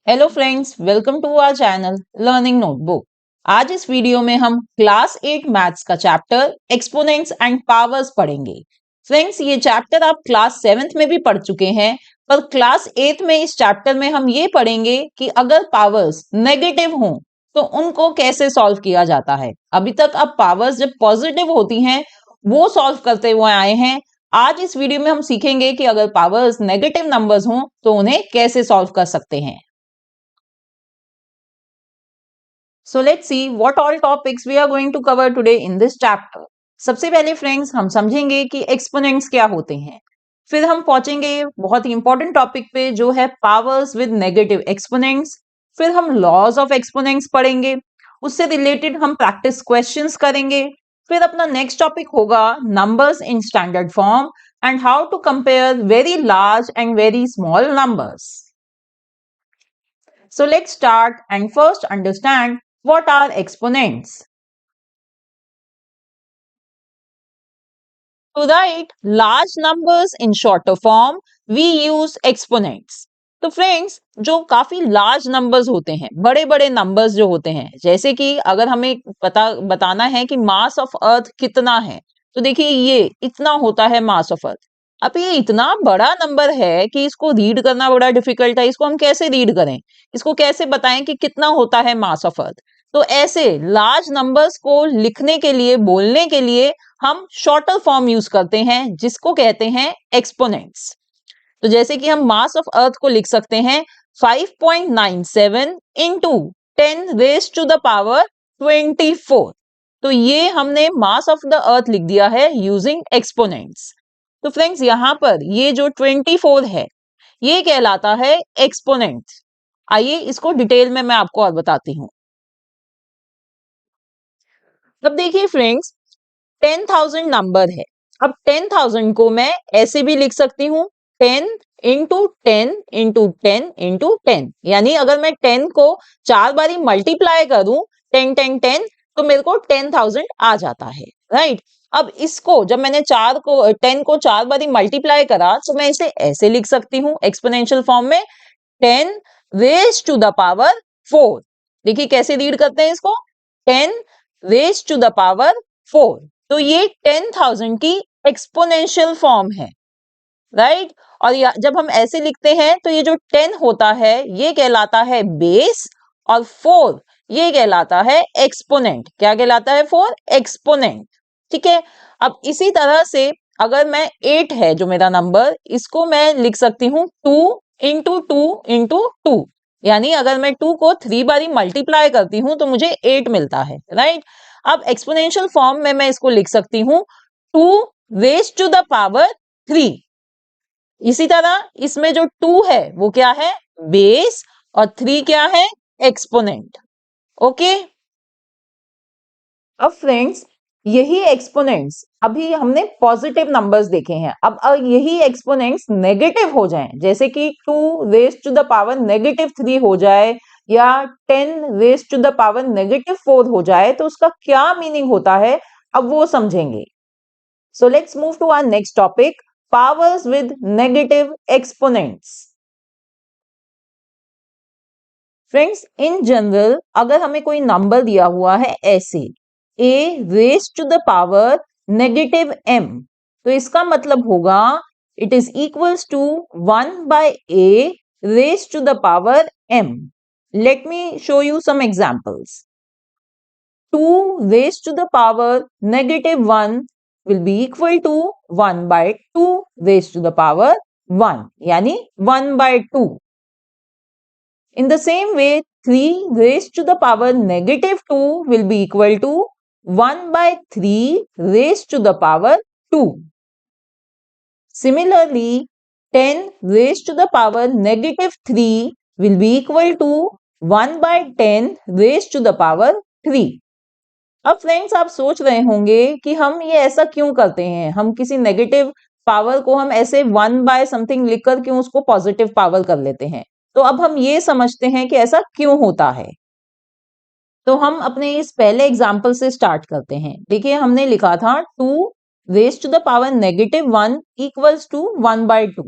Hello friends, welcome to our channel learning notebook. आज इस video में हम क्लास 8 मैथ्स का चैप्टर एक्सपोनेंट्स एंड पावर्स पढ़ेंगे। फ्रेंड्स, ये चैप्टर आप क्लास 7th में भी पढ़ चुके हैं, पर क्लास 8 में इस चैप्टर में हम ये पढ़ेंगे कि अगर पावर्स नेगेटिव हों तो उनको कैसे सॉल्व किया जाता है। अभी तक आप पावर्स जब पॉजिटिव होती हैं वो सॉल्व करते हुए आए हैं। आज इस वीडियो में हम सीखेंगे कि अगर पावर्स नेगेटिव नंबर्स हों तो उन्हें कैसे सॉल्व कर सकते हैं। So let's see what all topics we are going to cover today in this chapter. सबसे पहले फ्रेंड्स हम समझेंगे कि एक्सपोनेंट्स क्या होते हैं। फिर हम पहुंचेंगे बहुत ही इंपॉर्टेंट टॉपिक पे जो है पावर्स विद नेगेटिव एक्सपोनेंट्स। फिर हम लॉज ऑफ एक्सपोनेंट्स पढ़ेंगे, उससे रिलेटेड हम प्रैक्टिस क्वेश्चंस करेंगे। फिर अपना नेक्स्ट टॉपिक होगा numbers in standard form and how to compare very large and very small numbers. So let's start and first understand what are exponents. To write large numbers in shorter form, we use exponents. तो friends, जो काफी large numbers होते हैं, बड़े बड़े numbers जो होते हैं, जैसे कि अगर हमें बताना है कि मास ऑफ अर्थ कितना है, तो देखिए ये इतना होता है मास ऑफ अर्थ। अब ये इतना बड़ा नंबर है कि इसको रीड करना बड़ा डिफिकल्ट है। इसको हम कैसे रीड करें, इसको कैसे बताएं कि कितना होता है मास ऑफ अर्थ। तो ऐसे लार्ज नंबर्स को लिखने के लिए, बोलने के लिए हम शॉर्टर फॉर्म यूज करते हैं जिसको कहते हैं एक्सपोनेंट्स। तो जैसे कि हम मास ऑफ अर्थ को लिख सकते हैं 5.97 into 10 raise to the power 24। तो ये हमने मास ऑफ द अर्थ लिख दिया है यूजिंग एक्सपोनेंट्स। तो फ्रेंड्स, यहां पर ये जो 24 है ये कहलाता है एक्सपोनेंट। आइए इसको डिटेल में मैं आपको और बताती हूं। अब देखिए फ्रेंड्स, 10,000 नंबर है। अब 10,000 को मैं ऐसे भी लिख सकती हूँ 10 इंटू 10 इंटू 10 इंटू 10, यानी अगर मैं 10 को 4 बारी मल्टीप्लाई करूं 10 10 10 तो मेरे को 10,000 आ जाता है, राइट। अब इसको जब मैंने 10 को 4 बारी मल्टीप्लाई करा तो मैं इसे ऐसे लिख सकती हूँ एक्सपोनेंशियल फॉर्म में 10 रेज टू द पावर 4। देखिए कैसे रीड करते हैं इसको, 10 रेज टू द पावर 4। तो ये 10,000 की एक्सपोनेंशियल फॉर्म है, राइट। और जब हम ऐसे लिखते हैं तो ये जो 10 होता है ये कहलाता है बेस और 4 ये कहलाता है एक्सपोनेंट। क्या कहलाता है? 4 एक्सपोनेंट। ठीक है। अब इसी तरह से अगर मैं 8 है जो मेरा नंबर, इसको मैं लिख सकती हूँ 2 इंटू 2 इंटू 2, यानी अगर मैं 2 को 3 बारी मल्टीप्लाई करती हूँ तो मुझे 8 मिलता है, राइट। अब एक्सपोनेंशियल फॉर्म में मैं इसको लिख सकती हूँ 2 रेज टू द पावर 3। इसी तरह इसमें जो 2 है वो क्या है? बेस, और 3 क्या है? एक्सपोनेंट। ओके। अब फ्रेंड्स, यही एक्सपोनेंट्स अभी हमने पॉजिटिव नंबर्स देखे हैं। अब यही एक्सपोनेंट्स नेगेटिव हो जाएं, जैसे कि 2 रेज टू द पावर -3 हो जाए या 10 रेज टू द पावर -4 हो जाए, तो उसका क्या मीनिंग होता है अब वो समझेंगे। So let's move to our next topic, powers with negative exponents. Friends, in general अगर हमें कोई नंबर दिया हुआ है ऐसे a raise to the power -m, तो इसका मतलब होगा it is equals to 1 by a raise to the power m। Let me show you some examples. 2 raise to the power -1 will be equal to 1 by 2 raised to the power 1, यानी 1 by 2। In the same way, 3 raised to the power -2 will be equal to 1 by 3 raised to the power 2. Similarly, 10 raised to the power -3 will be equal to 1 by 10 raised to the power 3. अब friends, आप सोच रहे होंगे कि हम ये ऐसा क्यों करते हैं, हम किसी नेगेटिव पावर को हम ऐसे 1 बाय समथिंग लिखकर क्यों उसको पॉजिटिव पावर कर लेते हैं। तो अब हम ये समझते हैं कि ऐसा क्यों होता है। तो हम अपने इस पहले एग्जाम्पल से स्टार्ट करते हैं। देखिए हमने लिखा था 2 raise to the power -1 equals to 1 by 2।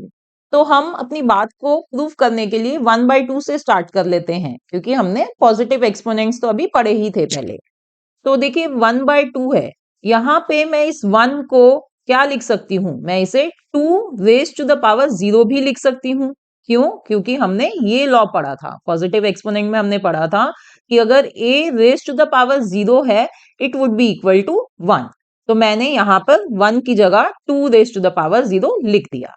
तो हम अपनी बात को प्रूव करने के लिए 1/2 से स्टार्ट कर लेते हैं, क्योंकि हमने पॉजिटिव एक्सपोनेंट्स तो अभी पढ़े ही थे पहले। तो देखिए 1/2 है, यहाँ पे मैं इस 1 को क्या लिख सकती हूँ, मैं इसे 2 रेज टू द पावर 0 भी लिख सकती हूँ। क्यों? क्योंकि हमने ये लॉ पढ़ा था, पॉजिटिव एक्सपोनेंट में हमने पढ़ा था कि अगर a raise to the power 0 है, it would be equal to 1। तो मैंने यहाँ पर 1 की जगह 2 रेज टू द पावर 0 लिख दिया।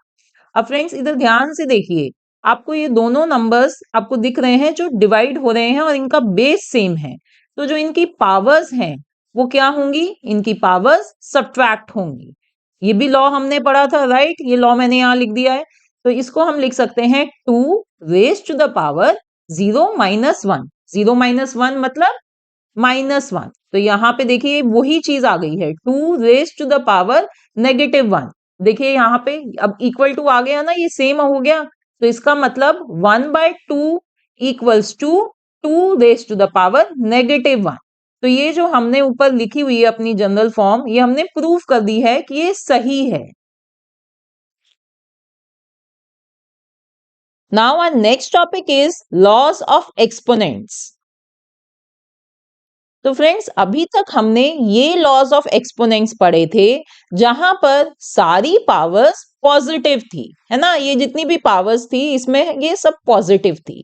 अब फ्रेंड्स इधर ध्यान से देखिए, आपको ये दोनों नंबर्स आपको दिख रहे हैं जो डिवाइड हो रहे हैं और इनका बेस सेम है। तो जो इनकी पावर्स हैं वो क्या होंगी? इनकी पावर्स सब्ट्रैक्ट होंगी। ये भी लॉ हमने पढ़ा था, राइट? ये लॉ मैंने यहाँ लिख दिया है। तो इसको हम लिख सकते हैं 2 raise to the power 0 minus 1। 0 minus 1 मतलब -1। तो यहाँ पे देखिए वही चीज आ गई है, 2 रेज टू द पावर -1। देखिए यहाँ पे अब इक्वल टू आ गया ना, ये सेम हो गया। तो इसका मतलब 1/2 equals to 2 raise to the power -1। तो ये जो हमने ऊपर लिखी हुई है अपनी जनरल फॉर्म, ये हमने प्रूव कर दी है कि ये सही है। Now our next topic is laws of exponents. तो फ्रेंड्स अभी तक हमने ये लॉज ऑफ एक्सपोनेंट्स पढ़े थे जहां पर सारी पावर्स पॉजिटिव थी, है ना? ये जितनी भी पावर्स थी इसमें ये सब पॉजिटिव थी।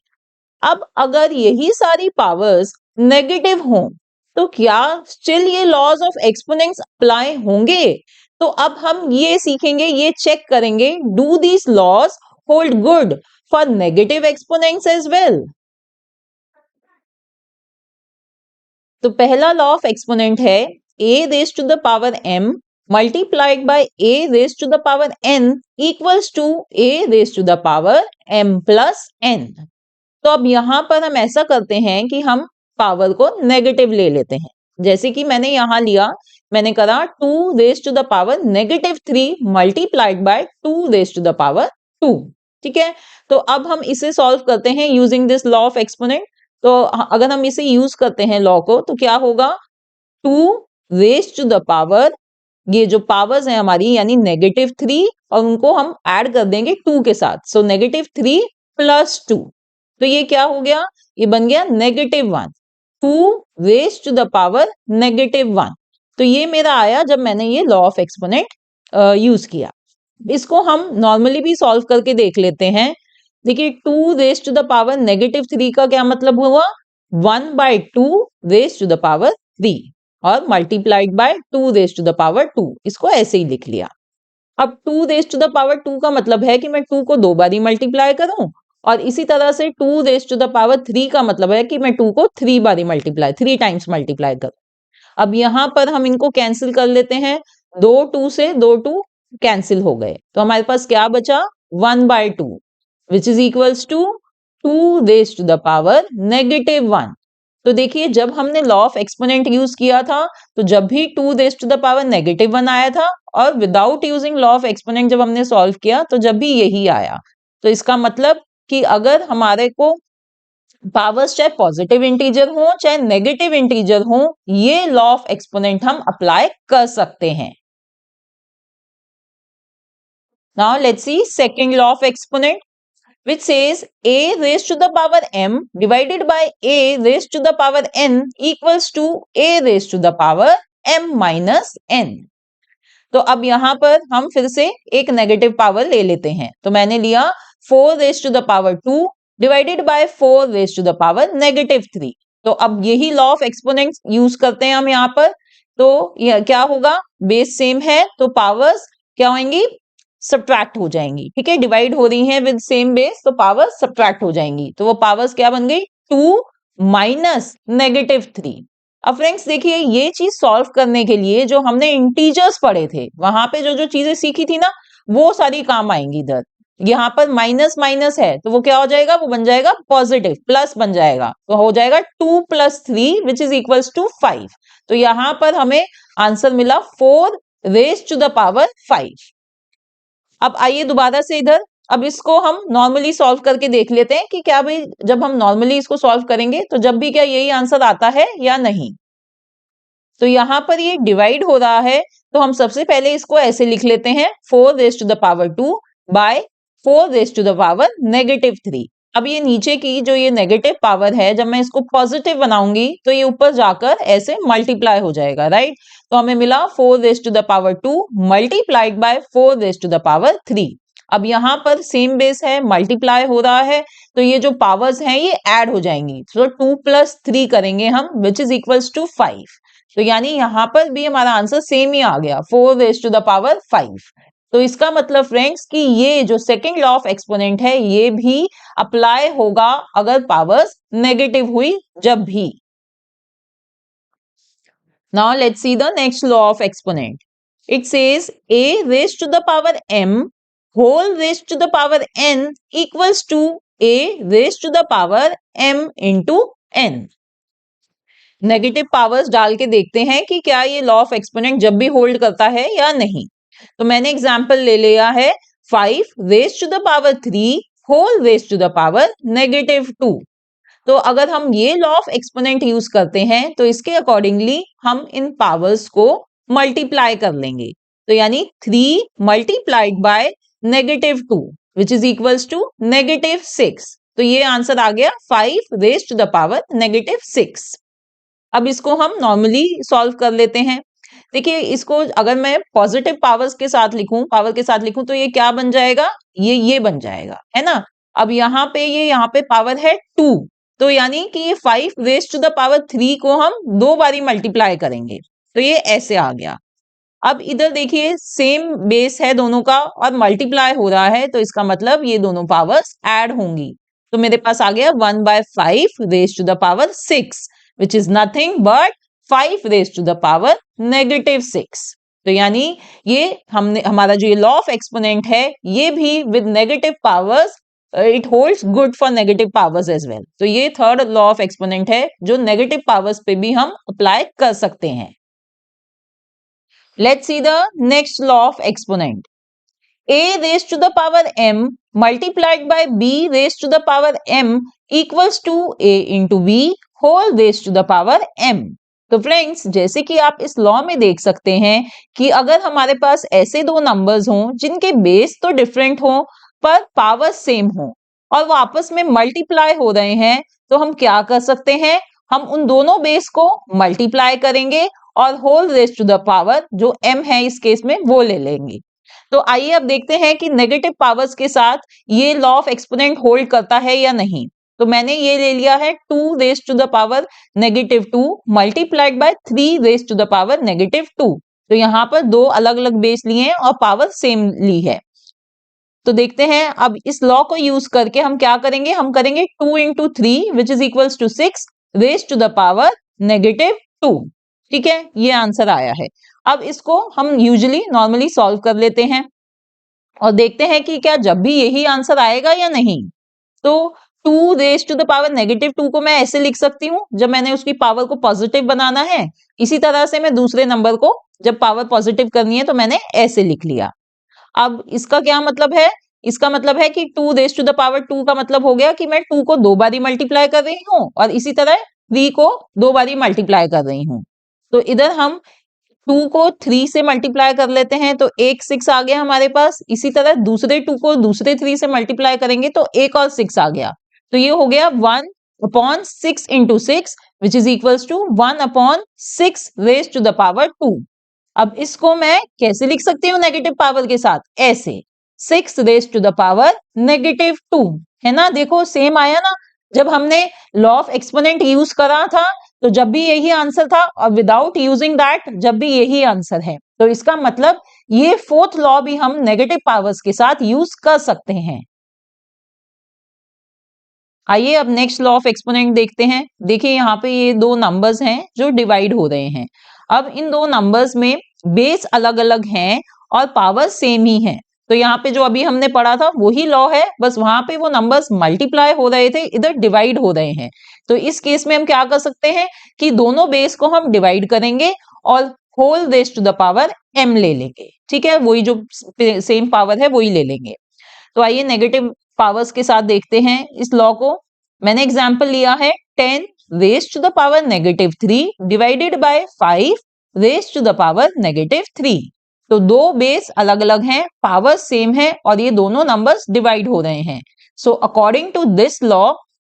अब अगर यही सारी पावर्स नेगेटिव हों तो क्या स्टिल ये लॉज ऑफ एक्सपोनेंट्स अप्लाई होंगे? तो अब हम ये सीखेंगे, ये चेक करेंगे, do these laws hold good for negative exponents as well? तो पहला लॉ ऑफ एक्सपोनेंट है a raise to the power m multiplied by a raise to the power n equals to a raise to the power m plus n। तो अब यहाँ पर हम ऐसा करते हैं कि हम पावर को नेगेटिव ले लेते हैं, जैसे कि मैंने यहाँ लिया, मैंने करा 2 raise to the power -3 multiplied by 2 raise to the power 2। ठीक है, तो अब हम इसे सॉल्व करते हैं using this law of exponent. तो अगर हम इसे यूज करते हैं लॉ को, तो क्या होगा? 2 रेज टू द पावर, ये जो पावर्स है हमारी यानी -3, और उनको हम ऐड कर देंगे 2 के साथ, सो -3 प्लस 2। तो ये क्या हो गया? ये बन गया -1। 2 रेज टू द पावर -1। तो ये मेरा आया जब मैंने ये लॉ ऑफ एक्सपोनेंट यूज किया। इसको हम नॉर्मली भी सॉल्व करके देख लेते हैं। देखिए 2 रेज टू द पावर -3 का क्या मतलब हुआ? 1/2 रेज टू द पावर 3 और multiplied by 2 raise to the power 2। इसको ऐसे ही लिख लिया। अब 2 रेज टू द पावर 2 का मतलब है कि मैं 2 को 2 बार ही मल्टीप्लाई करूं, और इसी तरह से 2 रेज टू द पावर 3 का मतलब है कि मैं 2 को 3 बार ही मल्टीप्लाई, 3 टाइम्स मल्टीप्लाई करूं। अब यहाँ पर हम इनको कैंसिल कर लेते हैं, 2 2 से 2 2 कैंसिल हो गए, तो हमारे पास क्या बचा? 1/2 which is equals to 2 raise to the power -1। तो देखिए जब हमने लॉ ऑफ एक्सपोनेंट यूज किया था, तो जब भी 2 रेज टू द पावर -1 आया था, और without using law of exponent जब हमने सॉल्व किया तो जब भी यही आया। तो इसका मतलब कि अगर हमारे को पावर्स चाहे पॉजिटिव इंटीजर हो चाहे नेगेटिव इंटीजर हो, ये लॉ ऑफ एक्सपोनेंट हम अप्लाई कर सकते हैं। Now let's C second law of exponent, which says a raised to the power m divided by a raised to the power n equals to a raised to the power m minus n। तो अब यहाँ पर हम फिर से एक negative power ले लेते हैं। तो मैंने लिया 4 raise to the power 2 divided by 4 raise to the power -3। तो अब यही लॉ ऑफ एक्सपोनेंट यूज करते हैं हम यहाँ पर। तो यह क्या होगा? बेस सेम है तो पावर्स क्या होंगी? सब्ट्रैक्ट हो जाएंगी। ठीक है, डिवाइड हो रही हैं विद सेम बेस, तो पावर्स सब्ट्रैक्ट हो जाएंगी। तो वो पावर्स क्या बन गई? 2 माइनस -3। अब फ्रेंड्स देखिए ये चीज सॉल्व करने के लिए जो हमने इंटीजर्स पढ़े थे, वहां पे जो जो चीजें सीखी थी ना, वो सारी काम आएंगी इधर। यहाँ पर माइनस माइनस है तो वो क्या हो जाएगा? वो बन जाएगा पॉजिटिव, प्लस बन जाएगा, तो हो जाएगा 2 + 3 विच इज इक्वल्स टू 5। तो यहाँ पर हमें आंसर मिला 4 रेज टू द पावर 5। अब आइए दोबारा से इधर, अब इसको हम नॉर्मली सॉल्व करके देख लेते हैं कि क्या भाई जब हम नॉर्मली इसको सॉल्व करेंगे तो जब भी क्या यही आंसर आता है या नहीं। तो यहाँ पर ये डिवाइड हो रहा है, तो हम सबसे पहले इसको ऐसे लिख लेते हैं 4 raise to the power 2 by 4 raise to the power negative 3। अब ये नीचे की जो ये नेगेटिव पावर है, जब मैं इसको पॉजिटिव बनाऊंगी तो ये ऊपर जाकर ऐसे मल्टीप्लाई हो जाएगा, राइट। तो हमें मिला 4 raise to the power 2 multiplied by 4 raise to the power 3। अब यहाँ पर सेम बेस है, मल्टीप्लाई हो रहा है, तो ये जो पावर्स हैं ये ऐड हो जाएंगी। तो 2 + 3 करेंगे हम, विच इज इक्वल्स टू 5। तो यानी यहाँ पर भी हमारा आंसर सेम ही आ गया, 4 रेज टू द पावर 5। तो इसका मतलब फ्रेंड्स कि ये जो सेकंड लॉ ऑफ एक्सपोनेंट है ये भी अप्लाई होगा अगर पावर्स नेगेटिव हुई जब भी। Now let's see the next law of exponent. It says a raise to the power m whole raise to the power n equals to a raise to the power m into n। Negative powers डाल के देखते हैं कि क्या ये law of exponent जब भी hold करता है या नहीं। तो मैंने एग्जांपल ले लिया है 5 raise to the power 3 whole raise to the power -2। तो अगर हम ये लॉ ऑफ एक्सपोनेंट यूज करते हैं तो इसके अकॉर्डिंगली हम इन पावर्स को मल्टीप्लाई कर लेंगे। तो यानी 3 multiplied by -2 which is equals to -6। तो ये आंसर आ गया 5 रेज टू द पावर -6। अब इसको हम नॉर्मली सॉल्व कर लेते हैं। देखिए इसको अगर मैं पॉजिटिव पावर्स के साथ लिखूं, पावर के साथ लिखूं, तो ये क्या बन जाएगा, ये बन जाएगा, है ना। अब यहाँ पे पावर है 2, तो यानी कि ये 5 रेज टू द पावर 3 को हम 2 बारी मल्टीप्लाई करेंगे, तो ये ऐसे आ गया। अब इधर देखिए सेम बेस है दोनों का और मल्टीप्लाई हो रहा है, तो इसका मतलब ये दोनों पावर्स ऐड होंगी। तो मेरे पास आ गया 1/5 raise to the power 6 which is nothing but 5 raised to the power -6। तो यानी ये हमारा जो ये लॉ ऑफ एक्सपोनेंट है ये भी with negative powers it holds good for negative powers as well. तो ये थर्ड लॉ ऑफ एक्सपोनेंट है जो नेगेटिव पावर्स पे भी हम अप्लाई कर सकते हैं। Let's see the next law of exponent. a raised to the power m multiplied by b raised to the power m equals to a into b whole raised to the power m। तो friends जैसे कि आप इस law में देख सकते हैं कि अगर हमारे पास ऐसे दो नंबर्स हों जिनके बेस तो डिफरेंट हो पर पावर सेम हो और वो आपस में मल्टीप्लाई हो रहे हैं, तो हम क्या कर सकते हैं, हम उन दोनों बेस को मल्टीप्लाई करेंगे और whole raise to the power जो m है इस केस में वो ले लेंगे। तो आइए अब देखते हैं कि नेगेटिव पावर्स के साथ ये लॉ ऑफ एक्सपोनेंट होल्ड करता है या नहीं। तो मैंने ये ले लिया है 2 raise to the power -2 multiplied by 3 raise to the power -2। तो यहाँ पर दो अलग अलग बेस लिए हैं और पावर सेम ली है। तो देखते हैं अब इस लॉ को यूज करके हम क्या करेंगे, हम करेंगे 2 into 3 which is equals to 6 raise to the power -2। ठीक है, ये आंसर आया है। अब इसको हम यूजुअली नॉर्मली सॉल्व कर लेते हैं और देखते हैं कि क्या जब भी यही आंसर आएगा या नहीं। तो 2 रेज टू द पावर -2 को मैं ऐसे लिख सकती हूँ जब मैंने उसकी पावर को पॉजिटिव बनाना है। इसी तरह से मैं दूसरे नंबर को जब पावर पॉजिटिव करनी है तो मैंने ऐसे लिख लिया। अब इसका क्या मतलब है, इसका मतलब है कि 2 रेज टू द पावर 2 का मतलब हो गया कि मैं 2 को 2 बारी मल्टीप्लाई कर रही हूँ और इसी तरह 3 को 2 बारी मल्टीप्लाई कर रही हूँ। तो इधर हम 2 को 3 से मल्टीप्लाई कर लेते हैं तो एक 6 आ गया हमारे पास। इसी तरह दूसरे 2 को दूसरे 3 से मल्टीप्लाई करेंगे तो एक और 6 आ गया। तो ये हो गया 1/6 into 6 which is equals to 1/6 raise to the power 2। अब इसको मैं कैसे लिख सकती हूँ नेगेटिव पावर के साथ, ऐसे 6 रेज टू द पावर -2, है ना। देखो सेम आया ना, जब हमने लॉ ऑफ एक्सपोनेंट यूज करा था तो जब भी यही आंसर था और विदाउट यूजिंग दैट जब भी यही आंसर है। तो इसका मतलब ये फोर्थ लॉ भी हम नेगेटिव पावर्स के साथ यूज कर सकते हैं। आइए अब नेक्स्ट लॉ ऑफ एक्सपोनेंट देखते हैं। देखिए यहाँ पे ये दो नंबर्स हैं जो डिवाइड हो रहे हैं। अब इन दो नंबर्स में बेस अलग अलग हैं और पावर सेम ही है। तो यहाँ पे जो अभी हमने पढ़ा था वही लॉ है, बस वहां पे वो नंबर्स मल्टीप्लाई हो रहे थे, इधर डिवाइड हो रहे हैं। तो इस केस में हम क्या कर सकते हैं कि दोनों बेस को हम डिवाइड करेंगे और whole raise to the power m ले लेंगे। ठीक है, वही जो सेम पावर है वही ले लेंगे। तो आइए नेगेटिव पावर्स के साथ देखते हैं इस लॉ को। मैंने एग्जाम्पल लिया है 10 raise to the power -3 divided by 5 raise to the power -3। तो दो बेस अलग अलग हैं, पावर सेम है और ये दोनों नंबर्स डिवाइड हो रहे हैं। So according to this law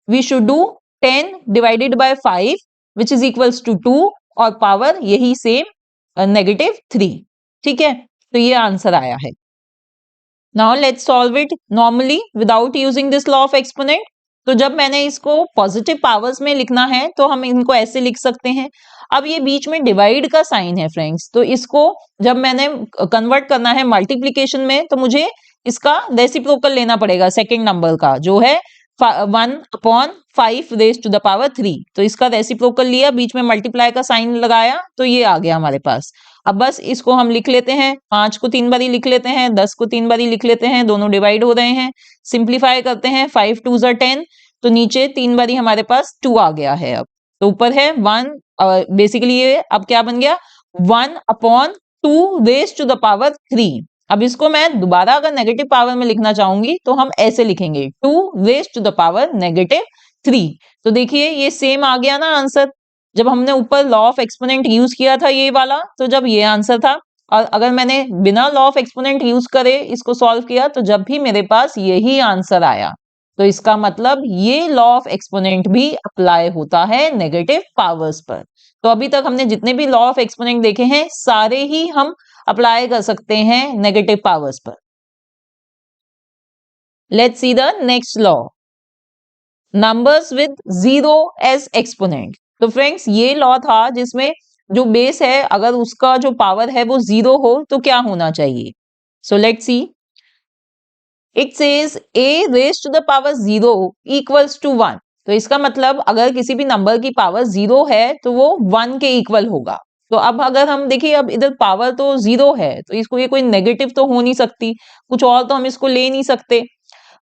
we should do 10 divided by 5 which is equals to 2 और पावर यही सेम -3। ठीक है, तो ये आंसर आया है। Now let's solve it normally without using this law of exponent. तो जब मैंने इसको पॉजिटिव पावर्स में लिखना है तो हम इनको ऐसे लिख सकते हैं। अब ये बीच में डिवाइड का साइन है फ्रेंड्स, तो इसको जब मैंने कन्वर्ट करना है मल्टीप्लीकेशन में तो मुझे इसका रेसिप्रोकल लेना पड़ेगा सेकेंड नंबर का, जो है 1/5 रेज़ टू द पावर 3। तो इसका रेसिप्रोकल लिया, बीच में मल्टीप्लाई का साइन लगाया, तो ये आ गया हमारे पास। अब बस इसको हम लिख लेते हैं, 5 को 3 बारी लिख लेते हैं, 10 को 3 बारी लिख लेते हैं, दोनों डिवाइड हो रहे हैं। सिंप्लीफाई करते हैं, 5 2 ज़ा 10, तो नीचे 3 बारी हमारे पास 2 आ गया है। अब तो ऊपर है 1, बेसिकली ये अब क्या बन गया 1/2 रेज़ टू द पावर 3। अब इसको मैं दोबारा अगर नेगेटिव पावर में लिखना चाहूंगी तो हम ऐसे लिखेंगे 2 रेज़ टू द पावर -3। तो देखिए ये सेम आ गया ना आंसर। जब हमने ऊपर लॉ ऑफ एक्सपोनेंट यूज किया था ये वाला, तो जब ये आंसर था, और अगर मैंने बिना लॉ ऑफ एक्सपोनेंट यूज करे इसको सॉल्व किया तो जब भी मेरे पास यही आंसर आया। तो इसका मतलब ये लॉ ऑफ एक्सपोनेंट भी अप्लाई होता है नेगेटिव पावर्स पर। तो अभी तक हमने जितने भी लॉ ऑफ एक्सपोनेंट देखे हैं सारे ही हम अप्लाई कर सकते हैं नेगेटिव पावर्स पर। Let's see the next law, numbers with 0 as exponent. तो फ्रेंड्स ये लॉ था जिसमें जो बेस है अगर उसका जो पावर है वो 0 हो तो क्या होना चाहिए। So let's see, it says a raise to the power 0 equals to 1। तो इसका मतलब अगर किसी भी नंबर की पावर 0 है तो वो 1 के इक्वल होगा। तो अब अगर हम देखिए, अब इधर पावर तो 0 है तो इसको ये कोई नेगेटिव तो हो नहीं सकती, कुछ और तो हम इसको ले नहीं सकते।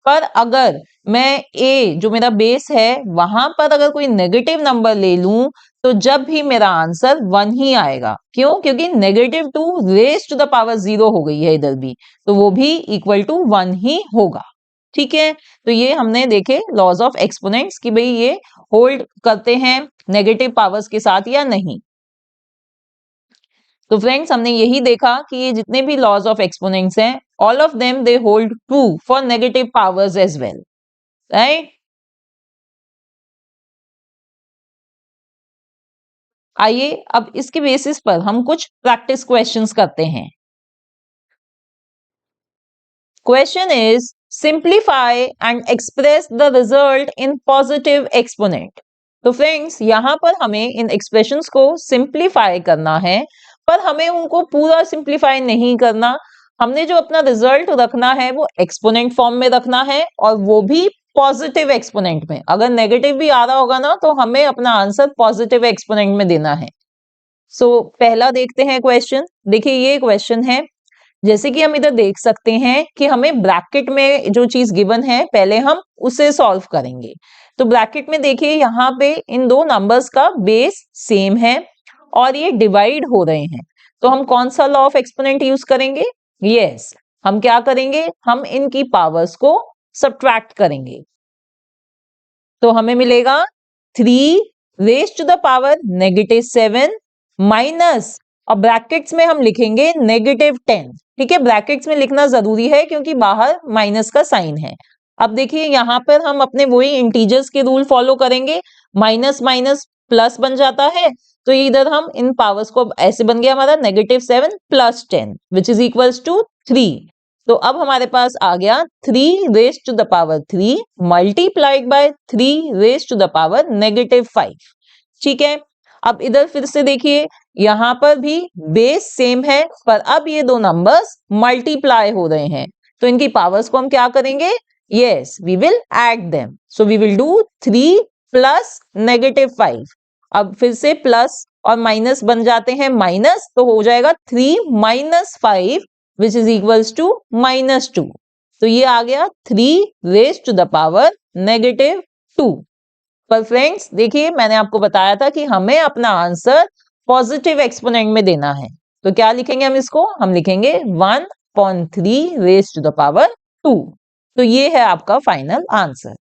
पर अगर मैं a जो मेरा बेस है वहां पर अगर कोई नेगेटिव नंबर ले लूं तो जब भी मेरा आंसर 1 ही आएगा। क्यों? क्योंकि -2 रेज़ टू द पावर 0 हो गई है इधर भी, तो वो भी इक्वल टू 1 ही होगा। ठीक है, तो ये हमने देखे लॉज ऑफ एक्सपोनेंट्स कि भाई ये होल्ड करते हैं नेगेटिव पावर्स के साथ या नहीं। तो फ्रेंड्स हमने यही देखा कि ये जितने भी लॉज ऑफ एक्सपोनेंट्स हैं all of them they hold true for negative powers as well, right? आइए अब इसके बेसिस पर हम कुछ प्रैक्टिस क्वेश्चंस करते हैं। Question is simplify and express the result in positive exponent. तो फ्रेंड्स यहां पर हमें इन एक्सप्रेशंस को सिंप्लीफाई करना है, पर हमें उनको पूरा सिंप्लीफाई नहीं करना। हमने जो अपना रिजल्ट रखना है वो एक्सपोनेंट फॉर्म में रखना है, और वो भी पॉजिटिव एक्सपोनेंट में। अगर नेगेटिव भी आ रहा होगा ना तो हमें अपना आंसर पॉजिटिव एक्सपोनेंट में देना है। सो पहला देखते हैं क्वेश्चन। देखिए ये क्वेश्चन है, जैसे कि हम इधर देख सकते हैं कि हमें ब्रैकेट में जो चीज गिवन है पहले हम उसे सॉल्व करेंगे। तो ब्रैकेट में देखिए यहाँ पे इन दो नंबर्स का बेस सेम है और ये डिवाइड हो रहे हैं, तो हम कौन सा लॉ ऑफ एक्सपोनेंट यूज करेंगे? यस, हम क्या करेंगे, हम इनकी पावर्स को सब्ट्रैक्ट करेंगे। तो हमें मिलेगा 3 raise to the power -7 minus, और ब्रैकेट्स में हम लिखेंगे -10। ठीक है, ब्रैकेट्स में लिखना जरूरी है क्योंकि बाहर माइनस का साइन है। अब देखिए यहाँ पर हम अपने वही इंटीजर्स के रूल फॉलो करेंगे, माइनस माइनस प्लस बन जाता है, तो इधर हम इन पावर्स को ऐसे बन गया हमारा -7 + 10 विच इज इक्वल्स टू 3। तो अब हमारे पास आ गया 3 raise to the power 3 multiplied by 3 raise to the power -5। ठीक है, अब इधर फिर से देखिए यहां पर भी बेस सेम है, पर अब ये दो नंबर्स मल्टीप्लाई हो रहे हैं, तो इनकी पावर्स को हम क्या करेंगे? Yes, we will add them. So we will do 3 + -5। अब फिर से प्लस और माइनस बन जाते हैं माइनस, तो हो जाएगा 3 - 5 विच इज इक्वल्स टू -2। तो ये आ गया 3 रेज़ टू द पावर -2। पर फ्रेंड्स देखिए मैंने आपको बताया था कि हमें अपना आंसर पॉजिटिव एक्सपोनेंट में देना है, तो क्या लिखेंगे हम इसको? हम लिखेंगे 1/3 रेज़ टू द पावर 2। तो ये है आपका final answer.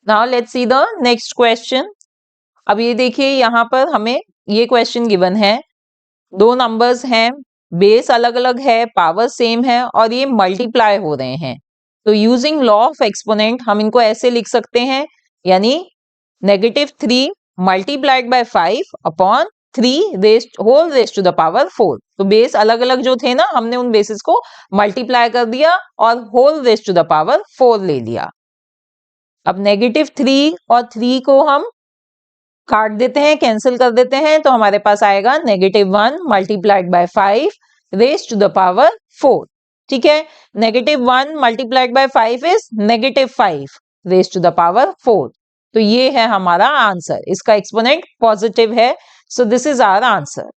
Now let's see the next question. अब ये देखिए यहाँ पर हमें ये क्वेश्चन गिवन है, दो नंबर्स हैं बेस अलग अलग है, पावर सेम है और ये मल्टीप्लाई हो रहे हैं, तो यूजिंग लॉ ऑफ एक्सपोनेंट हम इनको ऐसे लिख सकते हैं, यानी -3 multiplied by 5 upon 3 whole raise to the power 4। तो बेस अलग अलग जो थे ना, हमने उन बेसिस को मल्टीप्लाई कर दिया और whole raise to the power 4 ले लिया। अब -3 और 3 को हम काट देते हैं, कैंसिल कर देते हैं, तो हमारे पास आएगा -1 multiplied by 5 raise to the power 4। ठीक है, -1 multiplied by 5 is -5 raise to the power 4। तो ये है हमारा आंसर, इसका एक्सपोनेंट पॉजिटिव है, so this is our answer.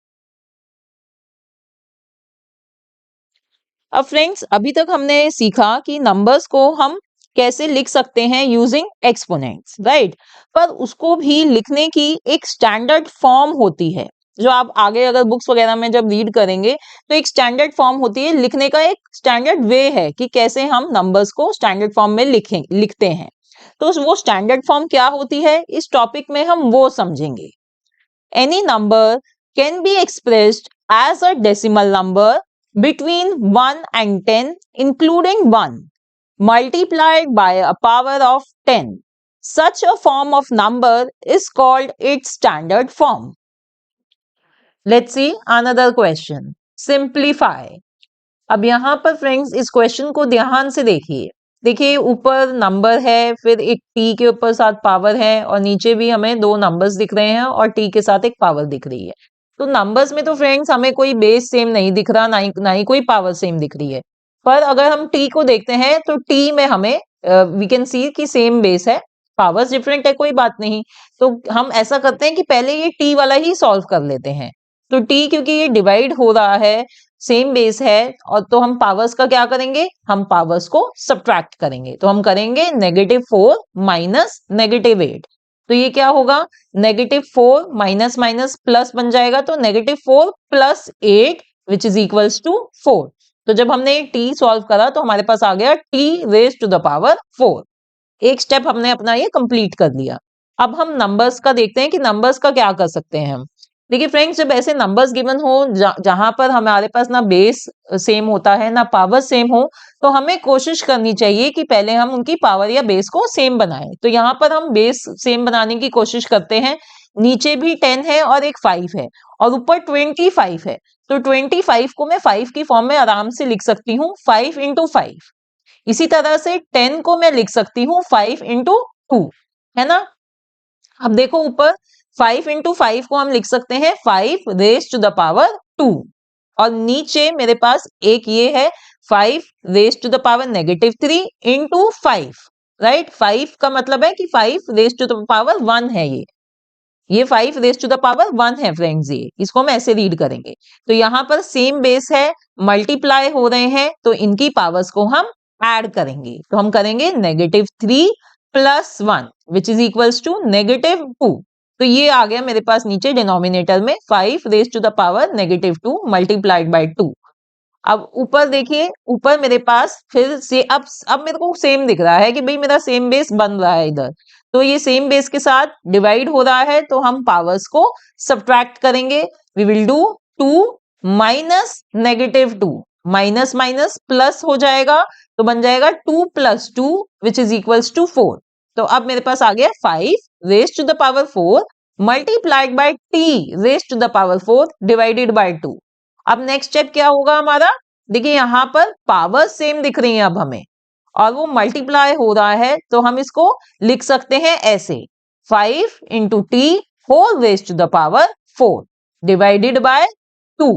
अब फ्रेंड्स, अभी तक हमने सीखा कि नंबर्स को हम कैसे लिख सकते हैं यूजिंग एक्सपोनेंट्स, राइट। पर उसको भी लिखने की एक स्टैंडर्ड फॉर्म होती है, जो आप आगे अगर बुक्स वगैरह में जब रीड करेंगे तो एक स्टैंडर्ड फॉर्म होती है, लिखने का एक स्टैंडर्ड वे है कि कैसे हम नंबर्स को स्टैंडर्ड फॉर्म में लिखते हैं। तो वो स्टैंडर्ड फॉर्म क्या होती है, इस टॉपिक में हम वो समझेंगे। Any number can be expressed as a decimal number between 1 and 10 including 1 multiplied by a power of 10. Such a form of number is called its standard form. Let's see another question. Simplify. अब यहां पर friends इस question को ध्यान से देखिए। देखिए ऊपर नंबर है, फिर एक टी के ऊपर साथ पावर है और नीचे भी हमें दो नंबर्स दिख रहे हैं और टी के साथ एक पावर दिख रही है। तो नंबर्स में तो फ्रेंड्स हमें कोई बेस सेम नहीं दिख रहा, ना ही कोई पावर सेम दिख रही है। पर अगर हम टी को देखते हैं तो टी में हमें वी कैन सी कि सेम बेस है, पावर्स डिफरेंट है, कोई बात नहीं। तो हम ऐसा करते हैं कि पहले ये टी वाला ही सॉल्व कर लेते हैं। तो टी क्योंकि ये डिवाइड हो रहा है, सेम बेस है, और तो हम पावर्स का क्या करेंगे, हम पावर्स को सब्ट्रैक्ट करेंगे। तो हम करेंगे -4 माइनस -8। तो ये क्या होगा, -4 माइनस माइनस प्लस बन जाएगा, तो -4 plus 8 which is equals to 4। तो जब हमने t सॉल्व करा तो हमारे पास आ गया t raise to the power 4। एक स्टेप हमने अपना ये कंप्लीट कर लिया। अब हम नंबर्स का देखते हैं कि नंबर्स का क्या कर सकते हैं हम। देखिए फ्रेंड्स, जब ऐसे नंबर्स गिवन हो जहां पर हमारे पास ना बेस सेम होता है ना पावर सेम हो, तो हमें कोशिश करनी चाहिए कि पहले हम उनकी पावर या बेस को सेम बनाएं। तो यहाँ पर हम बेस सेम बनाने की कोशिश करते हैं। नीचे भी 10 है और एक 5 है और ऊपर 25 है, तो 25 को मैं 5 की फॉर्म में आराम से लिख सकती हूँ 5 इंटू 5। इसी तरह से 10 को मैं लिख सकती हूँ 5 इंटू 2, है ना। अब देखो ऊपर 5 इंटू 5 को हम लिख सकते हैं 5 रेज टू द पावर 2, और नीचे मेरे पास एक ये है 5 raise to the power -3 into 5, right. 5 का मतलब है कि 5 रेज टू द पावर 1 है ये 5 रेज टू द पावर 1 है फ्रेंड्स, ये इसको हम ऐसे रीड करेंगे। तो यहाँ पर सेम बेस है, मल्टीप्लाई हो रहे हैं, तो इनकी पावर्स को हम ऐड करेंगे। तो हम करेंगे -3 plus 1 which is equals to -2। तो ये आ गया मेरे पास नीचे डिनोमिनेटर में 5 raise to the power -2 multiplied by 2। अब ऊपर देखिए, ऊपर मेरे पास फिर से अब मेरे को सेम दिख रहा है कि भाई मेरा सेम बेस बन रहा है इधर। तो ये सेम बेस के साथ डिवाइड हो रहा है, तो हम पावर्स को सब्ट्रैक्ट करेंगे। We will do 2 minus -2, minus minus plus हो जाएगा, तो बन जाएगा 2 plus 2 which is equals to 4। तो अब मेरे पास आ गया 5 raise to the power 4 multiplied by t raise to the power 4 divided by 2। अब नेक्स्ट स्टेप क्या होगा हमारा, देखिए यहां पर पावर सेम दिख रही है अब हमें, और वो मल्टीप्लाई हो रहा है, तो हम इसको लिख सकते हैं ऐसे 5 into T whole raise to the power 4 divided by 2।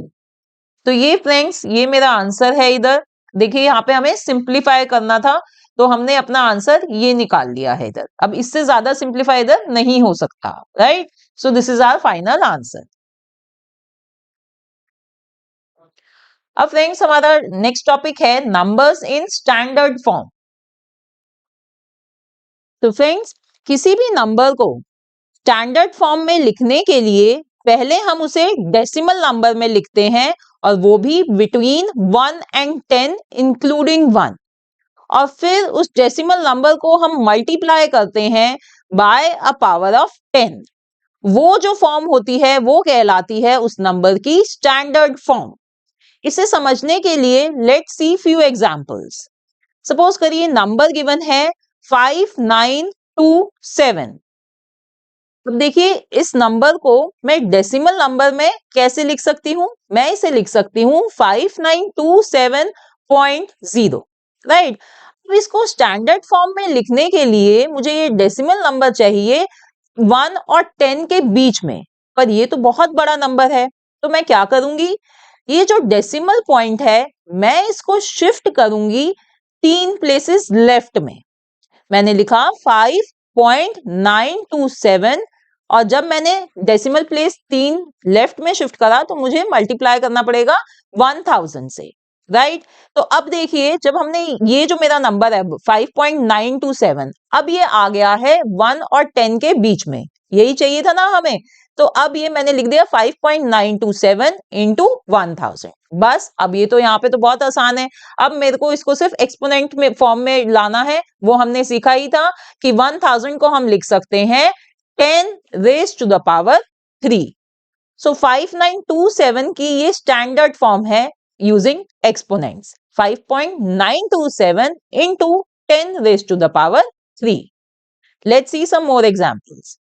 तो ये फ्रेंड्स, ये मेरा आंसर है इधर। देखिए यहाँ पे हमें सिंप्लीफाई करना था, तो हमने अपना आंसर ये निकाल लिया है इधर। अब इससे ज्यादा सिंप्लीफाई इधर नहीं हो सकता, right. So this is our final answer. अब फ्रेंड्स, हमारा नेक्स्ट टॉपिक है नंबर्स इन स्टैंडर्ड फॉर्म। तो फ्रेंड्स, किसी भी नंबर को स्टैंडर्ड फॉर्म में लिखने के लिए पहले हम उसे डेसिमल नंबर में लिखते हैं, और वो भी बिटवीन 1 and 10 इंक्लूडिंग 1। और फिर उस डेसिमल नंबर को हम मल्टीप्लाई करते हैं बाय अ पावर ऑफ 10। वो जो फॉर्म होती है वो कहलाती है उस नंबर की स्टैंडर्ड फॉर्म। इसे समझने के लिए let's see few examples. Suppose करिए नंबर गिवन है 5927। अब देखिए इस नंबर को मैं डेसिमल नंबर में कैसे लिख सकती हूँ? मैं इसे लिख सकती हूँ 5927.0, राइट। अब इसको स्टैंडर्ड फॉर्म में लिखने के लिए मुझे ये डेसिमल नंबर चाहिए 1 और 10 के बीच में, पर ये तो बहुत बड़ा नंबर है, तो मैं क्या करूंगी? ये जो डेसिमल पॉइंट है मैं इसको शिफ्ट करूंगी 3 प्लेसेस लेफ्ट में। मैंने लिखा 5.927 और जब मैंने डेसिमल प्लेस 3 लेफ्ट में शिफ्ट करा तो मुझे मल्टीप्लाई करना पड़ेगा 1000 से, राइट। तो अब देखिए जब हमने ये जो मेरा नंबर है 5.927, अब ये आ गया है 1 और 10 के बीच में, यही चाहिए था ना हमें। तो अब ये मैंने लिख दिया 5.927 इंटू 1000। बस अब ये तो यहाँ पे तो बहुत आसान है। अब मेरे को इसको सिर्फ एक्सपोनेंट में फॉर्म में लाना है, वो हमने सीखा ही था कि 1000 को हम लिख सकते हैं 10 रेज टू द पावर 3। सो 5927 की ये स्टैंडर्ड फॉर्म है using exponents, 5.927 into 10 raised to the power 3. Let's see some more examples.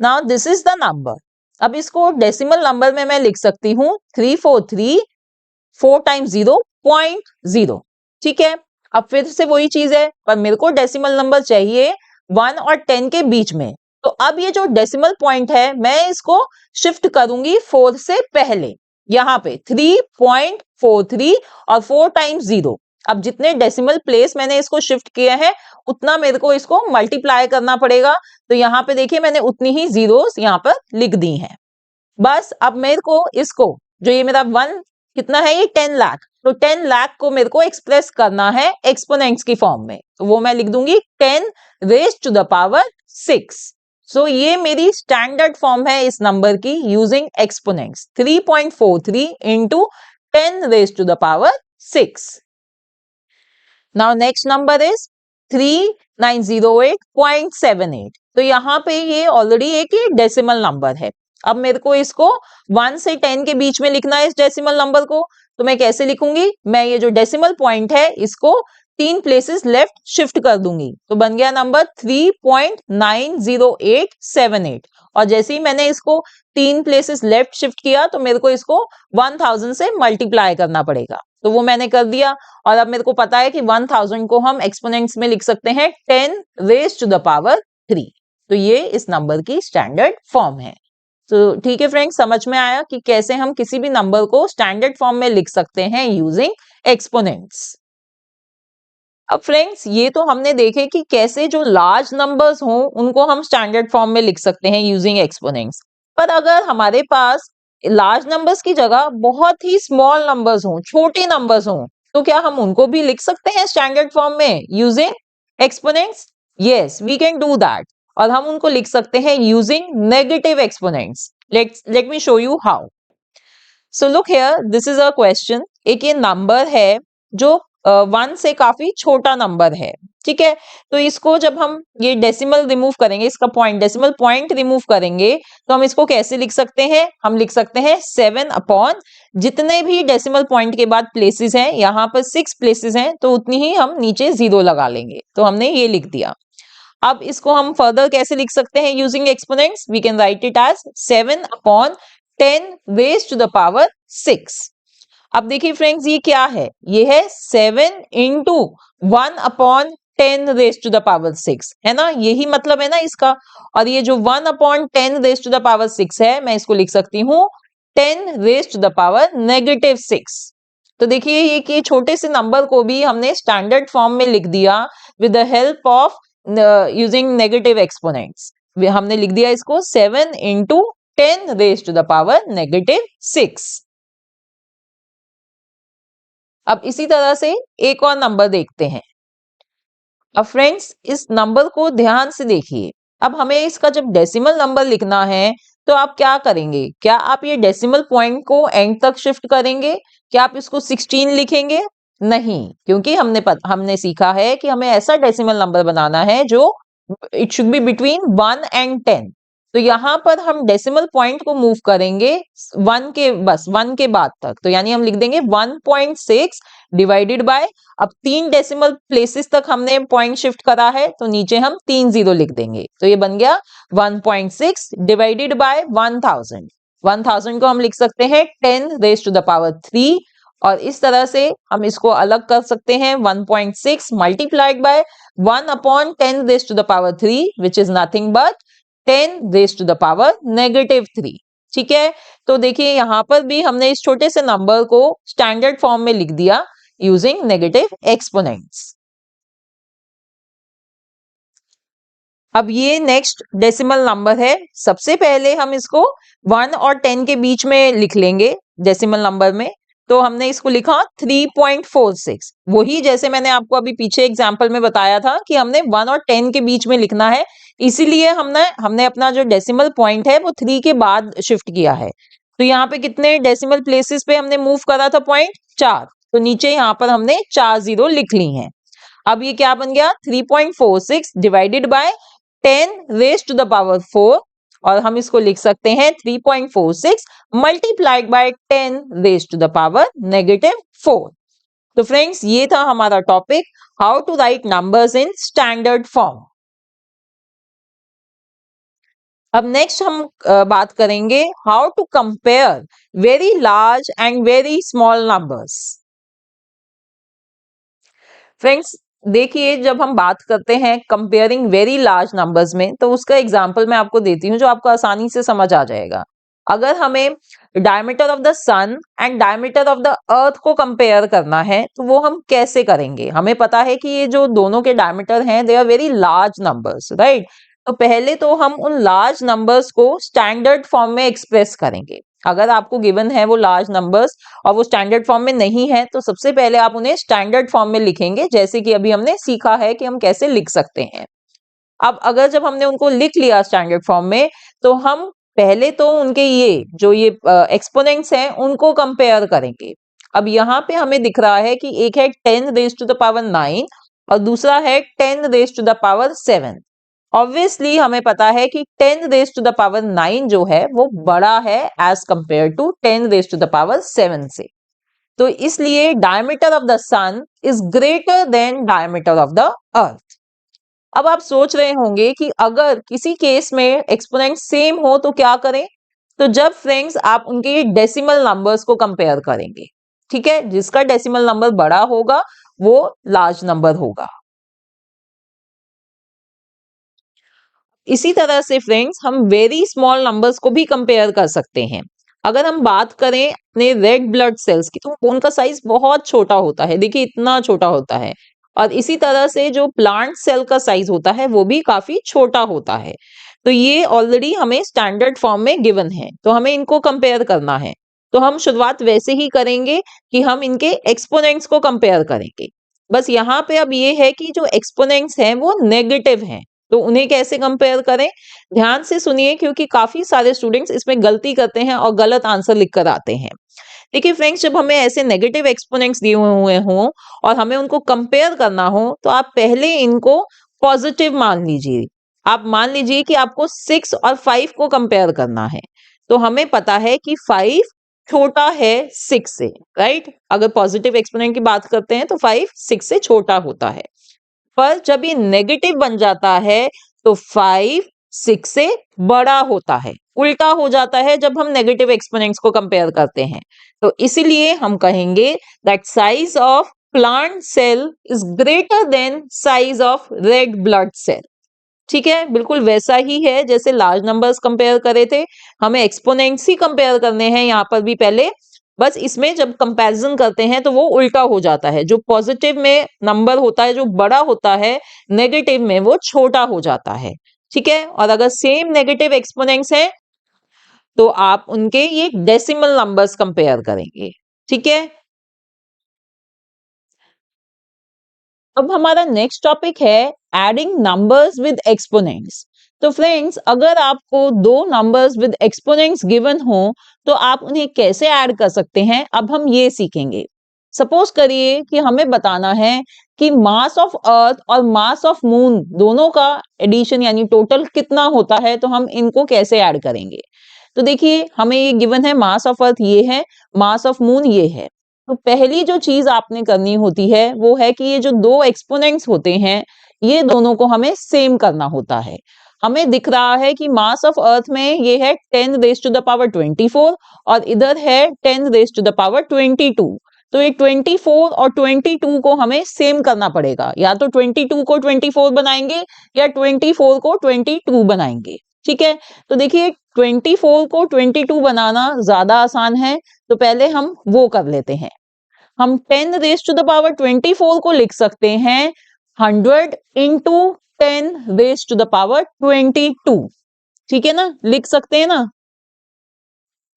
Now this is the number. अब इसको डेसिमल नंबर में मैं लिख सकती हूँ 343 4 times 0.0, ठीक है। अब फिर से वही चीज है, पर मेरे को डेसिमल नंबर चाहिए 1 और 10 के बीच में। तो अब ये जो डेसिमल पॉइंट है मैं इसको शिफ्ट करूंगी 4 से पहले, यहाँ पे 3.43 और 4 टाइम्स 0। अब जितने डेसिमल प्लेस मैंने इसको शिफ्ट किया है उतना मेरे को इसको मल्टीप्लाई करना पड़ेगा। तो यहाँ पे देखिए मैंने उतनी ही जीरोस यहाँ पर लिख दी हैं। बस अब मेरे को इसको जो ये मेरा 1 कितना है, ये 10 लाख, तो 10 लाख को मेरे को एक्सप्रेस करना है एक्सपोनेंट्स की फॉर्म में, तो वो मैं लिख दूंगी 10 रेज टू द पावर 6। सो ये मेरी स्टैंडर्ड फॉर्म है इस नंबर की using exponents, 3.43 into 10 raise to the power 6। Now next number is 3908.78। तो यहाँ पे ये ऑलरेडी एक डेसिमल नंबर है। अब मेरे को इसको 1 से 10 के बीच में लिखना है इस डेसिमल नंबर को, तो मैं कैसे लिखूंगी? मैं ये जो डेसिमल पॉइंट है इसको 3 प्लेसेस लेफ्ट शिफ्ट कर दूंगी, तो बन गया नंबर 3.90878। और जैसे ही मैंने इसको 3 प्लेसेस लेफ्ट शिफ्ट किया तो मेरे को इसको 1000 से मल्टीप्लाई करना पड़ेगा, तो वो मैंने कर दिया। और अब मेरे को पता है कि 1000 को हम एक्सपोनेंट्स में लिख सकते हैं 10 रेज टू द पावर 3। तो ये इस नंबर की स्टैंडर्ड फॉर्म है। तो ठीक है फ्रेंड्स, समझ में आया कि कैसे हम किसी भी नंबर को स्टैंडर्ड फॉर्म में लिख सकते हैं यूजिंग एक्सपोनेंट्स। अब फ्रेंड्स ये तो हमने देखे कि कैसे जो लार्ज नंबर्स हों उनको हम स्टैंडर्ड फॉर्म में लिख सकते हैं यूजिंग एक्सपोनेंट्स। पर अगर हमारे पास लार्ज नंबर्स की जगह बहुत ही स्मॉल नंबर्स हों, छोटे नंबर्स हों, तो क्या हम उनको भी लिख सकते हैं स्टैंडर्ड फॉर्म में using exponents? Yes, we can do that. और हम उनको लिख सकते हैं using negative exponents. Let me show you how. So look here, this is a question. एक ये नंबर है जो 1 से काफी छोटा नंबर है, ठीक है। तो इसको जब हम ये डेसिमल रिमूव करेंगे, इसका पॉइंट डेसिमल पॉइंट रिमूव करेंगे, तो हम इसको कैसे लिख सकते हैं? हम लिख सकते हैं 7 अपॉन जितने भी डेसिमल पॉइंट के बाद प्लेसेस हैं, यहाँ पर 6 प्लेसेस हैं, तो उतनी ही हम नीचे 0 लगा लेंगे, तो हमने ये लिख दिया। अब इसको हम फर्दर कैसे लिख सकते हैं using exponents? We can write it as 7 upon 10 raise to the power 6। अब देखिए फ्रेंड्स ये क्या है? ये है 7 into 1 upon 10 raise to the power 6, है ना, यही मतलब है ना इसका। और ये जो 1 upon 10 raise to the power 6 है, मैं इसको लिख सकती हूँ 10 raise to the power negative 6। तो देखिए ये कि छोटे से नंबर को भी हमने स्टैंडर्ड फॉर्म में लिख दिया with the help of using negative exponents. हमने लिख दिया इसको 7 into 10 raise to the power negative 6। अब इसी तरह से एक और नंबर देखते हैं। अब फ्रेंड्स इस नंबर को ध्यान से देखिए। अब हमें इसका जब डेसिमल नंबर लिखना है तो आप क्या करेंगे? क्या आप ये डेसिमल पॉइंट को एंड तक शिफ्ट करेंगे? क्या आप इसको 16 लिखेंगे? नहीं, क्योंकि हमने सीखा है कि हमें ऐसा डेसिमल नंबर बनाना है जो it should be between 1 and 10। तो यहां पर हम डेसिमल पॉइंट को मूव करेंगे 1 के बाद तक, तो यानी हम लिख देंगे 1.6 डिवाइडेड बाय, अब 3 डेसिमल प्लेसेस तक हमने पॉइंट शिफ्ट करा है तो नीचे हम 3 जीरो लिख देंगे, तो ये बन गया 1.6 डिवाइडेड बाय 1000। 1000 को हम लिख सकते हैं 10 रेज टू द पावर 3, और इस तरह से हम इसको अलग कर सकते हैं 1.6 multiplied by 1 upon 10 raise to the power 3 which is nothing but 10 raise to the power -3। ठीक है, तो देखिए यहां पर भी हमने इस छोटे से नंबर को स्टैंडर्ड फॉर्म में लिख दिया यूजिंग नेगेटिव एक्सपोनेंट्स। अब ये नेक्स्ट डेसिमल नंबर है, सबसे पहले हम इसको 1 और 10 के बीच में लिख लेंगे डेसिमल नंबर में, तो हमने इसको लिखा 3.46, वही जैसे मैंने आपको अभी पीछे एग्जांपल में बताया था कि हमने 1 और 10 के बीच में लिखना है, इसीलिए हमने अपना जो डेसिमल पॉइंट है वो 3 के बाद शिफ्ट किया है। तो यहाँ पे कितने डेसिमल प्लेसेस पे हमने मूव करा था पॉइंट? 4, तो नीचे यहाँ पर हमने 4 जीरो लिख ली हैं। अब ये क्या बन गया? 3.46 divided by 10 raise to the power 4, और हम इसको लिख सकते हैं 3.46 multiplied by 10 raise to the power -4। तो फ्रेंड्स ये था हमारा topic, how to write numbers in standard form. अब नेक्स्ट हम बात करेंगे how to compare very large and very small numbers. Friends देखिए, जब हम बात करते हैं कंपेयरिंग वेरी लार्ज नंबर्स में, तो उसका एग्जांपल मैं आपको देती हूँ जो आपको आसानी से समझ आ जाएगा। अगर हमें diameter of the sun and diameter of the earth को कंपेयर करना है तो वो हम कैसे करेंगे? हमें पता है कि ये जो दोनों के डायमीटर हैं they are very large numbers, right? तो पहले तो हम उन लार्ज नंबर्स को स्टैंडर्ड फॉर्म में एक्सप्रेस करेंगे। अगर आपको गिवन है वो लार्ज नंबर्स और वो स्टैंडर्ड फॉर्म में नहीं है, तो सबसे पहले आप उन्हें स्टैंडर्ड फॉर्म में लिखेंगे, जैसे कि अभी हमने सीखा है कि हम कैसे लिख सकते हैं। अब अगर जब हमने उनको लिख लिया स्टैंडर्ड फॉर्म में, तो हम पहले तो उनके ये एक्सपोनेंट्स हैं उनको कंपेयर करेंगे। अब यहाँ पे हमें दिख रहा है कि एक है 10 रेज टू द पावर 9 और दूसरा है 10 raise to the power 7। Obviously हमें पता है कि 10 रेज टू द पावर 9 जो है वो बड़ा है as compare to 10 raise to the power 7 से, तो इसलिए diameter of the sun is greater than diameter of the earth. अब आप सोच रहे होंगे कि अगर किसी केस में एक्सपोनेंट सेम हो तो क्या करें? तो जब फ्रेंड्स आप उनके डेसिमल नंबर्स को कंपेयर करेंगे, ठीक है, जिसका डेसिमल नंबर बड़ा होगा वो लार्ज नंबर होगा। इसी तरह से फ्रेंड्स हम वेरी स्मॉल नंबर्स को भी कंपेयर कर सकते हैं। अगर हम बात करें अपने रेड ब्लड सेल्स की, तो उनका साइज बहुत छोटा होता है, देखिए इतना छोटा होता है, और इसी तरह से जो प्लांट सेल का साइज होता है वो भी काफी छोटा होता है। तो ये ऑलरेडी हमें स्टैंडर्ड फॉर्म में गिवन है, तो हमें इनको कंपेयर करना है। तो हम शुरुआत वैसे ही करेंगे कि हम इनके एक्सपोनेंट्स को कंपेयर करेंगे। बस यहाँ पे अब ये है कि जो एक्सपोनेंट्स हैं वो नेगेटिव हैं, तो उन्हें कैसे कंपेयर करें? ध्यान से सुनिए, क्योंकि काफी सारे स्टूडेंट्स इसमें गलती करते हैं और गलत आंसर लिख कर आते हैं। देखिए फ्रेंड्स, जब हमें ऐसे नेगेटिव एक्सपोनेंट्स दिए हुए हों और हमें उनको कंपेयर करना हो, तो आप पहले इनको पॉजिटिव मान लीजिए। आप मान लीजिए कि आपको 6 और 5 को कंपेयर करना है, तो हमें पता है कि 5 छोटा है 6 से, राइट? अगर पॉजिटिव एक्सपोनेंट की बात करते हैं तो 5 6 से छोटा होता है, पर जब ये नेगेटिव बन जाता है तो 5 6 से बड़ा होता है। उल्टा हो जाता है जब हम नेगेटिव एक्सपोनेंट्स को कंपेयर करते हैं। तो इसीलिए हम कहेंगे that size of plant cell is greater than size of red blood cell. ठीक है, बिल्कुल वैसा ही है जैसे लार्ज नंबर्स कंपेयर करे थे, हमें एक्सपोनेंट्स ही कंपेयर करने हैं यहाँ पर भी पहले। बस इसमें जब कंपैरिजन करते हैं तो वो उल्टा हो जाता है, जो पॉजिटिव में नंबर होता है जो बड़ा होता है, नेगेटिव में वो छोटा हो जाता है। ठीक है, और अगर सेम नेगेटिव एक्सपोनेंट्स हैं तो आप उनके ये डेसिमल नंबर्स कंपेयर करेंगे। ठीक है, अब हमारा नेक्स्ट टॉपिक है एडिंग नंबर्स विद एक्सपोनेंट्स। तो फ्रेंड्स, अगर आपको दो नंबर्स विद एक्सपोनेंट्स गिवन हो तो आप उन्हें कैसे ऐड कर सकते हैं, अब हम ये सीखेंगे। सपोज करिए कि हमें बताना है कि मास ऑफ अर्थ और मास ऑफ मून दोनों का एडिशन यानी टोटल कितना होता है, तो हम इनको कैसे ऐड करेंगे। तो देखिए हमें ये गिवन है, मास ऑफ अर्थ ये है, मास ऑफ मून ये है। तो पहली जो चीज आपने करनी होती है वो है कि ये जो दो एक्सपोनेंट्स होते हैं ये दोनों को हमें सेम करना होता है। हमें दिख रहा है कि मास ऑफ अर्थ में ये है 10 रेज टू द पावर 24 और इधर है 10 रेज टू द पावर 22। तो ये 24 और 22 को हमें सेम करना पड़ेगा, या तो 22 को 24 बनाएंगे या 24 को 22 बनाएंगे। ठीक है, तो देखिए 24 को 22 बनाना ज्यादा आसान है, तो पहले हम वो कर लेते हैं। हम 10 रेज टू द पावर 24 को लिख सकते हैं 100 into 10 raise to the power 22। ठीक है ना, लिख सकते हैं ना।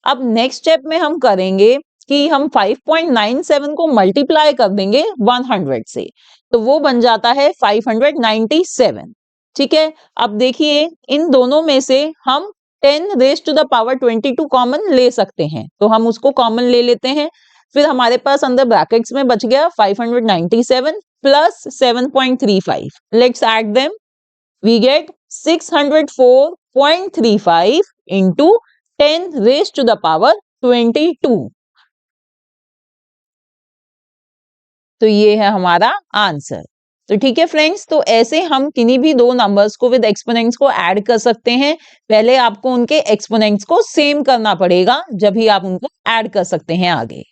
अब नेक्स्ट स्टेप में हम करेंगे कि हम 5.97 को मल्टीप्लाई कर देंगे 100 से, तो वो बन जाता है 597। ठीक है, अब देखिए इन दोनों में से हम 10 raise to the power 22 common ले सकते हैं, तो हम उसको कॉमन ले लेते हैं। फिर हमारे पास अंदर ब्रैकेट्स में बच गया 597 plus 7.35। Let's add them, we get 604.35 into 10 raise to the power 22। तो ये है हमारा आंसर। तो ठीक है फ्रेंड्स, तो ऐसे हम किन्हीं भी दो नंबर्स को विद एक्सपोनेंट्स को ऐड कर सकते हैं। पहले आपको उनके एक्सपोनेंट्स को सेम करना पड़ेगा, जब ही आप उनको ऐड कर सकते हैं आगे।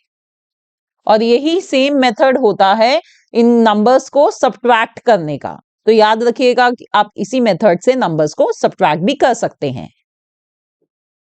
और यही सेम मेथड होता है इन नंबर्स को सब्ट्रैक्ट करने का। तो याद रखिएगा कि आप इसी मेथड से नंबर्स को सब्ट्रैक्ट भी कर सकते हैं।